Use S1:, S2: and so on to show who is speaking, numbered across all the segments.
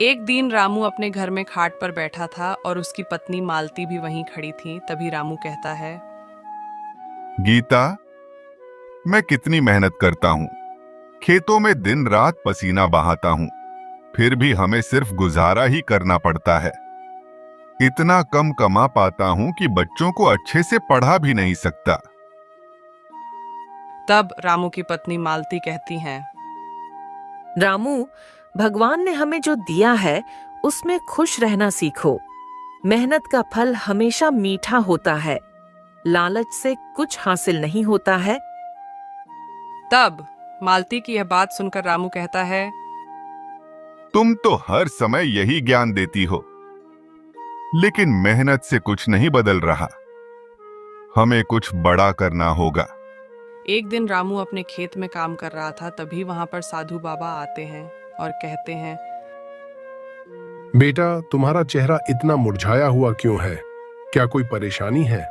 S1: एक दिन रामू अपने घर में खाट पर बैठा था और उसकी पत्नी मालती भी वहीं खड़ी थी। तभी रामू कहता है,
S2: गीता, मैं कितनी मेहनत करता हूँ, खेतों में दिन रात पसीना बहाता हूँ, फिर भी हमें सिर्फ गुजारा ही करना पड़ता है। इतना कम कमा पाता हूँ कि बच्चों को अच्छे से पढ़ा भी नहीं सकता।
S1: तब रामू की पत्नी मालती कहती हैं,
S3: रामू, भगवान ने हमें जो दिया है उसमें खुश रहना सीखो। मेहनत का फल हमेशा मीठा होता है। लालच से कुछ हासिल नहीं होता है।
S1: तब मालती की यह बात सुनकर रामू कहता है,
S2: तुम तो हर समय यही ज्ञान देती हो, लेकिन मेहनत से कुछ नहीं बदल रहा। हमें कुछ बड़ा करना होगा।
S1: एक दिन रामू अपने खेत में काम कर रहा था। तभी वहां पर साधु बाबा आते हैं और कहते हैं,
S4: बेटा, तुम्हारा चेहरा इतना मुरझाया हुआ क्यों है? क्या कोई परेशानी है?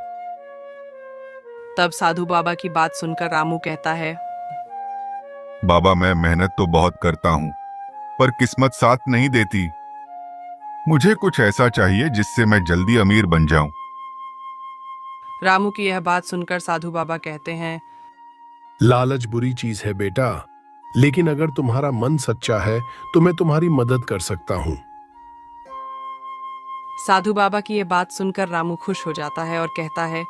S1: तब साधु बाबा की बात सुनकर रामू कहता है,
S2: बाबा, मैं मेहनत तो बहुत करता हूँ, पर किस्मत साथ नहीं देती। मुझे कुछ ऐसा चाहिए जिससे मैं जल्दी अमीर बन जाऊं।
S1: रामू की यह बात सुनकर साधु बाबा कहते हैं,
S4: लालच बुरी चीज है बेटा, लेकिन अगर तुम्हारा मन सच्चा है तो मैं तुम्हारी मदद कर सकता हूँ।
S1: साधु बाबा की यह बात सुनकर रामू खुश हो जाता है और कहता है,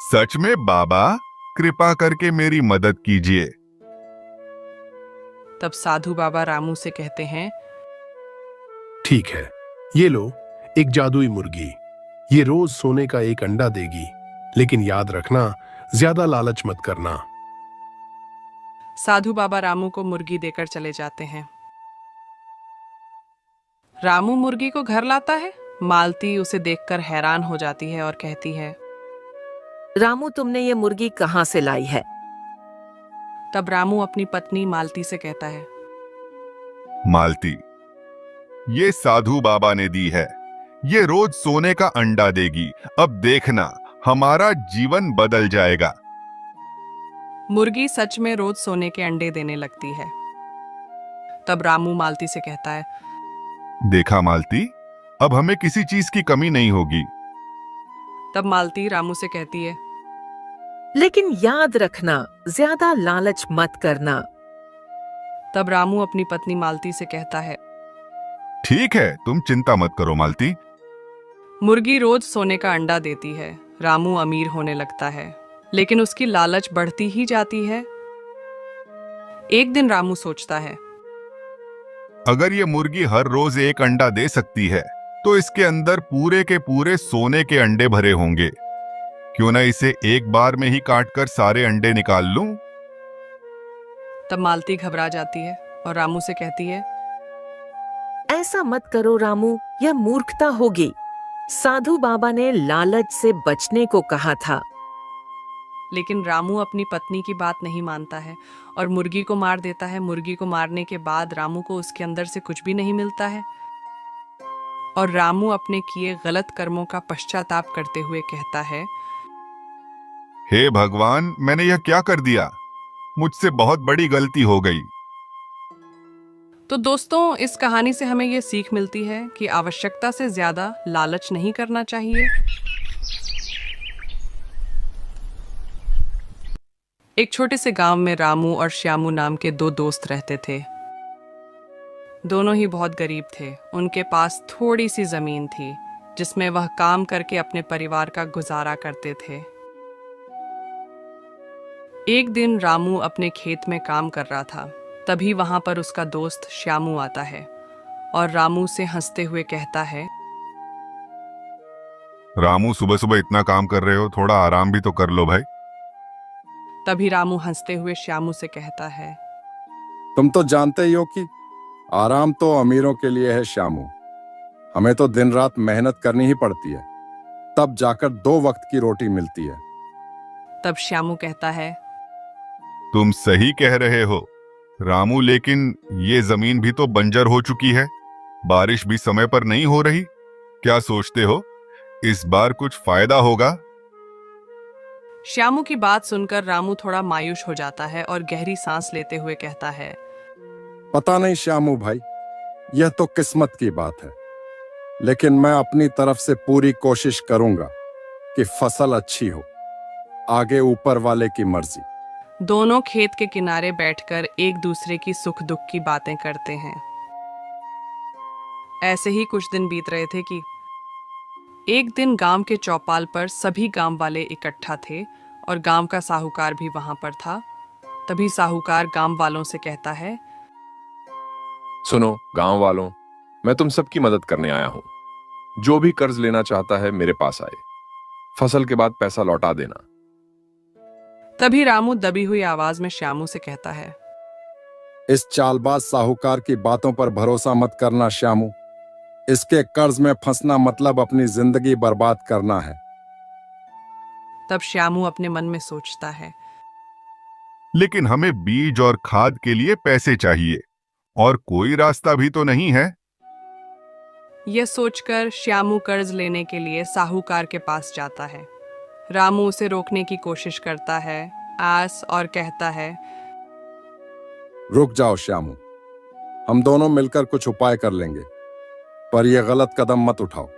S2: सच में बाबा, कृपा करके मेरी मदद कीजिए।
S1: तब साधु बाबा रामू से कहते हैं,
S4: ठीक है, ये लो एक जादुई मुर्गी। ये रोज सोने का एक अंडा देगी, लेकिन याद रखना, ज्यादा लालच मत करना।
S1: साधु बाबा रामू को मुर्गी देकर चले जाते हैं। रामू मुर्गी को घर लाता है। मालती उसे देखकर हैरान हो जाती है और कहती है,
S3: रामू, तुमने ये मुर्गी कहाँ से लाई है?
S1: तब रामू अपनी पत्नी मालती से कहता है,
S2: मालती, ये साधु बाबा ने दी है। ये रोज सोने का अंडा देगी। अब देखना, हमारा जीवन बदल जाएगा।
S1: मुर्गी सच में रोज सोने के अंडे देने लगती है। तब रामू मालती से कहता है,
S2: देखा मालती, अब हमें किसी चीज की कमी नहीं होगी।
S1: तब मालती रामू से कहती है,
S3: लेकिन याद रखना, ज्यादा लालच मत करना।
S1: तब रामू अपनी पत्नी मालती से कहता है,
S2: ठीक है, तुम चिंता मत करो मालती।
S1: मुर्गी रोज सोने का अंडा देती है। रामू अमीर होने लगता है, लेकिन उसकी लालच बढ़ती ही जाती है। एक दिन रामू सोचता है,
S2: अगर ये मुर्गी हर रोज एक अंडा दे सकती है, तो इसके अंदर पूरे के पूरे सोने के अंडे भरे होंगे। क्यों ना इसे एक बार में ही काट कर सारे अंडे निकाल लूं?
S1: तब मालती घबरा जाती है और रामू से कहती है,
S3: ऐसा मत करो रामू, यह मूर्खता होगी। साधु बाबा ने लालच से बचने को कहा था।
S1: लेकिन रामू अपनी पत्नी की बात नहीं मानता है और मुर्गी को मार देता है। मुर्गी को मारने के बाद रामू को उसके अंदर से कुछ भी नहीं मिलता है और रामू अपने किए गलत कर्मों का पश्चाताप करते हुए कहता है,
S2: हे भगवान, मैंने यह क्या कर दिया? मुझसे बहुत बड़ी गलती हो गई।
S1: तो दोस्तों, इस कहानी से हमें यह सीख मिलती है कि आवश्यकता से ज्यादा लालच नहीं करना चाहिए। एक छोटे से गांव में रामू और श्यामू नाम के दो दोस्त रहते थे। दोनों ही बहुत गरीब थे। उनके पास थोड़ी सी जमीन थी जिसमें वह काम करके अपने परिवार का गुजारा करते थे। एक दिन रामू अपने खेत में काम कर रहा था। तभी वहां पर उसका दोस्त श्यामू आता है और रामू से हंसते हुए कहता है,
S2: रामू, सुबह सुबह इतना काम कर रहे हो, थोड़ा आराम भी तो कर लो भाई।
S1: तभी रामू हंसते हुए श्यामू से कहता है,
S5: तुम तो जानते ही हो कि आराम तो अमीरों के लिए है श्यामू। हमें तो दिन रात मेहनत करनी ही पड़ती है, तब जाकर 2 वक्त की रोटी मिलती है।
S1: तब श्यामू कहता है,
S2: तुम सही कह रहे हो रामू, लेकिन ये जमीन भी तो बंजर हो चुकी है। बारिश भी समय पर नहीं हो रही। क्या सोचते हो, इस बार कुछ फायदा होगा?
S1: श्यामू की बात सुनकर रामू थोड़ा मायूस हो जाता है और गहरी सांस लेते हुए कहता है,
S5: पता नहीं श्यामू भाई, यह तो किस्मत की बात है, लेकिन मैं अपनी तरफ से पूरी कोशिश करूंगा कि फसल अच्छी हो। आगे ऊपर वाले की मर्जी।
S1: दोनों खेत के किनारे बैठकर एक दूसरे की सुख दुख की बातें करते हैं। ऐसे ही कुछ दिन बीत रहे थे कि एक दिन गांव के चौपाल पर सभी गांव वाले इकट्ठा थे और गांव का साहूकार भी वहां पर था। तभी साहूकार गांव वालों से कहता है,
S6: सुनो गांव वालों, मैं तुम सबकी मदद करने आया हूं। जो भी कर्ज लेना चाहता है मेरे पास आए, फसल के बाद पैसा लौटा देना।
S1: तभी रामू दबी हुई आवाज में श्यामू से कहता है,
S5: इस चालबाज साहूकार की बातों पर भरोसा मत करना श्यामू। इसके कर्ज में फंसना मतलब अपनी जिंदगी बर्बाद करना है।
S1: तब श्यामू अपने मन में सोचता है,
S2: लेकिन हमें बीज और खाद के लिए पैसे चाहिए और कोई रास्ता भी तो नहीं है।
S1: यह सोचकर श्यामू कर्ज लेने के लिए साहूकार के पास जाता है। रामू उसे रोकने की कोशिश करता है आस और कहता है,
S5: रुक जाओ श्यामू, हम दोनों मिलकर कुछ उपाय कर लेंगे, पर यह गलत कदम मत उठाओ।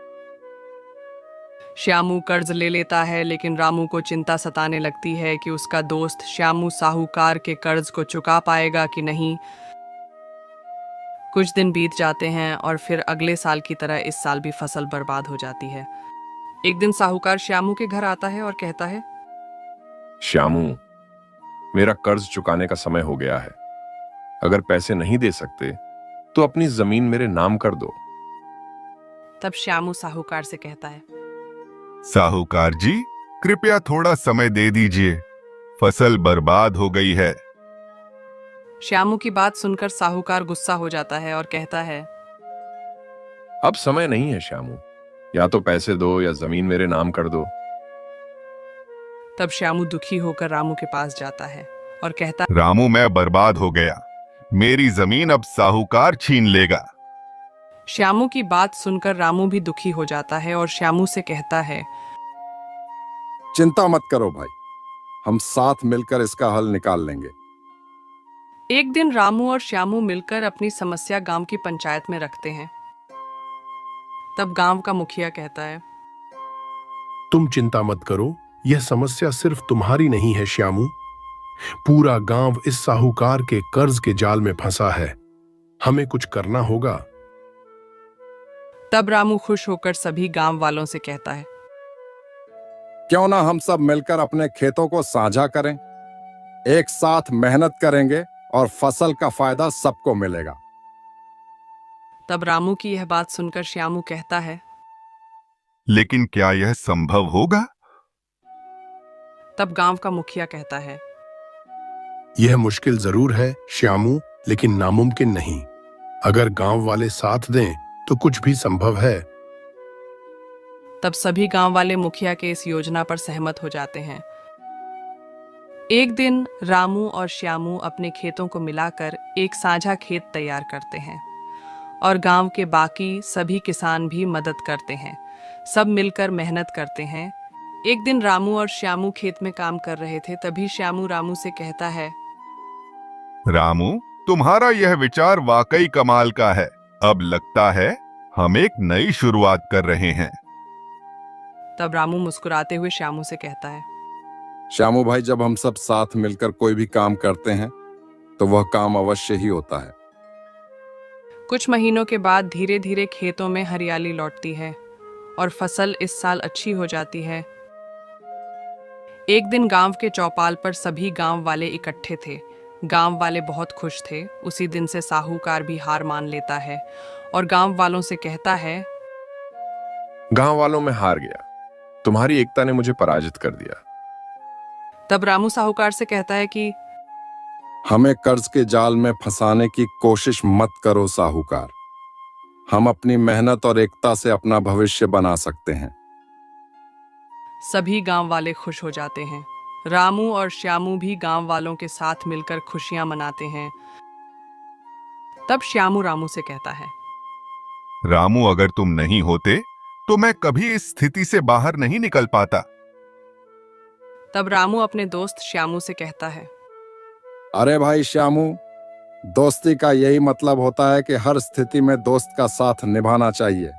S1: श्यामू कर्ज ले लेता है, लेकिन रामू को चिंता सताने लगती है कि उसका दोस्त श्यामू साहूकार के कर्ज को चुका पाएगा कि नहीं। कुछ दिन बीत जाते हैं और फिर अगले साल की तरह इस साल भी फसल बर्बाद हो जाती है। एक दिन साहूकार श्यामू के घर आता है और कहता है,
S6: श्यामू, मेरा कर्ज चुकाने का समय हो गया है। अगर पैसे नहीं दे सकते तो अपनी जमीन मेरे नाम कर दो।
S1: तब श्यामू साहूकार से कहता है,
S2: साहूकार जी, कृपया थोड़ा समय दे दीजिए, फसल बर्बाद हो गई है।
S1: श्यामू की बात सुनकर साहूकार गुस्सा हो जाता है और कहता है,
S6: अब समय नहीं है श्यामू, या तो पैसे दो या जमीन मेरे नाम कर दो।
S1: तब श्यामू दुखी होकर रामू के पास जाता है और कहता,
S2: रामू, मैं बर्बाद हो गया, मेरी जमीन अब साहूकार छीन लेगा।
S1: श्यामू की बात सुनकर रामू भी दुखी हो जाता है और श्यामू से कहता है,
S5: चिंता मत करो भाई, हम साथ मिलकर इसका हल निकाल लेंगे।
S1: एक दिन रामू और श्यामू मिलकर अपनी समस्या गांव की पंचायत में रखते हैं। तब गांव का मुखिया कहता है,
S4: तुम चिंता मत करो, यह समस्या सिर्फ तुम्हारी नहीं है श्यामू। पूरा गांव इस साहूकार के कर्ज के जाल में फंसा है, हमें कुछ करना होगा।
S1: तब रामू खुश होकर सभी गांव वालों से कहता है,
S5: क्यों ना हम सब मिलकर अपने खेतों को साझा करें, एक साथ मेहनत करेंगे और फसल का फायदा सबको मिलेगा।
S1: तब रामू की यह बात सुनकर श्यामू कहता है,
S2: लेकिन क्या यह संभव होगा?
S1: तब गांव का मुखिया कहता है,
S4: यह मुश्किल जरूर है श्यामू, लेकिन नामुमकिन नहीं। अगर गांव वाले साथ दें तो कुछ भी संभव है।
S1: तब सभी गांव वाले मुखिया के इस योजना पर सहमत हो जाते हैं। एक दिन रामू और श्यामू अपने खेतों को मिलाकर एक साझा खेत तैयार करते हैं और गांव के बाकी सभी किसान भी मदद करते हैं। सब मिलकर मेहनत करते हैं। एक दिन रामू और श्यामू खेत में काम कर रहे थे। तभी श्यामू रामू से कहता है,
S2: रामू, तुम्हारा यह विचार वाकई कमाल का है। अब लगता है हम एक नई शुरुआत कर रहे हैं।
S1: तब रामू मुस्कुराते हुए श्यामू से कहता है,
S5: श्यामू भाई, जब हम सब साथ मिलकर कोई भी काम करते हैं तो वह काम अवश्य ही होता है।
S1: कुछ महीनों के बाद धीरे धीरे खेतों में हरियाली लौटती है और फसल इस साल अच्छी हो जाती है। एक दिन गांव के चौपाल पर सभी गांव वाले इकट्ठे थे। गांव वाले बहुत खुश थे। उसी दिन से साहूकार भी हार मान लेता है और गांव वालों से कहता है,
S6: गांव वालों में हार गया, तुम्हारी एकता ने मुझे पराजित कर दिया।
S1: तब रामू साहूकार से कहता है कि
S5: हमें कर्ज के जाल में फंसाने की कोशिश मत करो साहूकार। हम अपनी मेहनत और एकता से अपना भविष्य बना सकते हैं।
S1: सभी गांव वाले खुश हो जाते हैं। रामू और श्यामू भी गांव वालों के साथ मिलकर खुशियां मनाते हैं। तब श्यामू रामू से कहता है,
S2: रामू, अगर तुम नहीं होते तो मैं कभी इस स्थिति से बाहर नहीं निकल पाता।
S1: तब रामू अपने दोस्त श्यामू से कहता है,
S5: अरे भाई श्यामू, दोस्ती का यही मतलब होता है कि हर स्थिति में दोस्त का साथ निभाना चाहिए।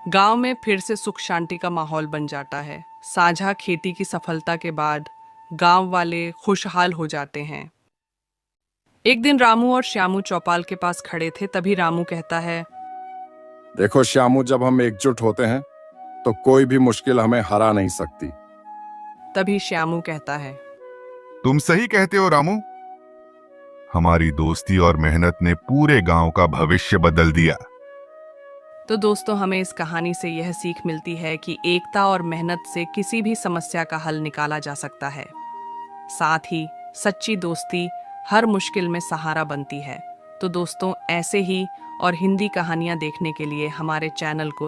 S1: गांव में फिर से सुख शांति का माहौल बन जाता है। साझा खेती की सफलता के बाद गांव वाले खुशहाल हो जाते हैं। एक दिन रामू और श्यामू चौपाल के पास खड़े थे, तभी रामू कहता है,
S5: देखो श्यामू, जब हम एकजुट होते हैं तो कोई भी मुश्किल हमें हरा नहीं सकती।
S1: तभी श्यामू कहता है,
S2: तुम सही कहते हो रामू। हमारी दोस्ती और मेहनत ने पूरे गांव का भविष्य बदल दिया।
S1: तो दोस्तों, हमें इस कहानी से यह सीख मिलती है कि एकता और मेहनत से किसी भी समस्या का हल निकाला जा सकता है। साथ ही सच्ची दोस्ती हर मुश्किल में सहारा बनती है। तो दोस्तों, ऐसे ही और हिंदी कहानियां देखने के लिए हमारे चैनल को